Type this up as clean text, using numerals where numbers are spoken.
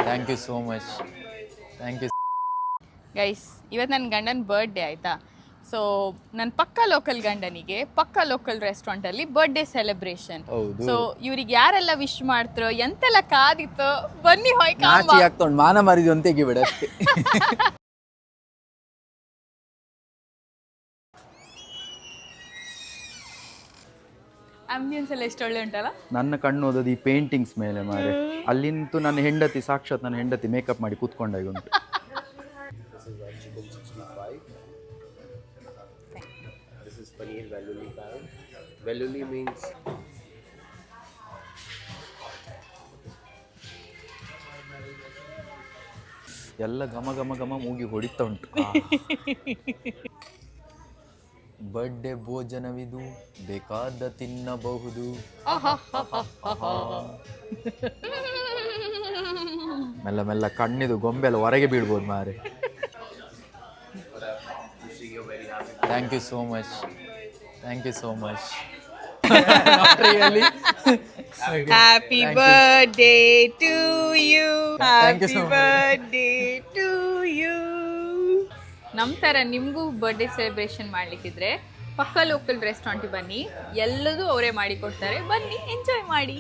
Thank you so much. Thank you. Guys, ಇವತ್ತು ನನ್ನ ಗಂಡನ ಬರ್ಡೇ ಆಯಿತಾ. ಸೊ ನನ್ನ ಪಕ್ಕ ಲೋಕಲ್ ಗಂಡನಿಗೆ ಪಕ್ಕ ಲೋಕಲ್ ರೆಸ್ಟೋರೆಂಟಲ್ಲಿ ಬರ್ಡೇ ಸೆಲೆಬ್ರೇಷನ್. ಸೊ ಇವ್ರಿಗೆ ಯಾರೆಲ್ಲ ವಿಶ್ ಮಾಡ್ತಾರೋ ಎಂತೆಲ್ಲ ಕಾದಿತ್ತೋ ಬನ್ನಿ ನಾಚಿ ಆಗ್ತೊಂಡು ಮಾನ ಮರಿದು ಅಂತ ತೆಗಿಬಿಡ ಅಷ್ಟೇ. ಆಂಬಿಯನ್ಸ್ ಎಲ್ಲ ಎಷ್ಟು ಒಳ್ಳೆ ಉಂಟಲ್ಲ. ನನ್ನ ಕಣ್ಣು ಓದೋದು ಈ ಪೇಂಟಿಂಗ್ಸ್ ಮೇಲೆ ಮಾರೆ. ಅಲ್ಲಿಂತೂ ನನ್ನ ಹೆಂಡತಿ ಸಾಕ್ಷಾತ್ ನನ್ನ ಹೆಂಡತಿ ಮೇಕಪ್ ಮಾಡಿ ಕೂತ್ಕೊಂಡಾಗ ಉಂಟು. This is paneer veluli curry. Veluli means ಎಲ್ಲ ಘಮ ಘಮ ಘಮ ಮೂಗಿ ಹೊಡಿತಾ ಉಂಟು. ಬರ್ಡೇ ಭೋಜನವಿದು ಬೇಕಾದ ತಿನ್ನಬಹುದು. ಮೆಲ್ಲ ಮೆಲ್ಲ ಕಣ್ಣಿದು ಗೊಂಬೆಲ್ಲ ಹೊರಗೆ ಬೀಳ್ಬೋದು ಮಾರೆ. Thank you so much. Thank you so much. Happy birthday to you. Thank you so much. Birthday to you. ನಮ್ಮ ಥರ ನಿಮಗೂ ಬರ್ಡೇ ಸೆಲೆಬ್ರೇಷನ್ ಮಾಡಲಿಕ್ಕಿದ್ರೆ ಪಕ್ಕ ಲೋಕಲ್ ರೆಸ್ಟೋರೆಂಟಿಗೆ ಬನ್ನಿ, ಎಲ್ಲದೂ ಅವರೇ ಮಾಡಿ ಕೊಡ್ತಾರೆ. ಬನ್ನಿ, ಎಂಜಾಯ್ ಮಾಡಿ.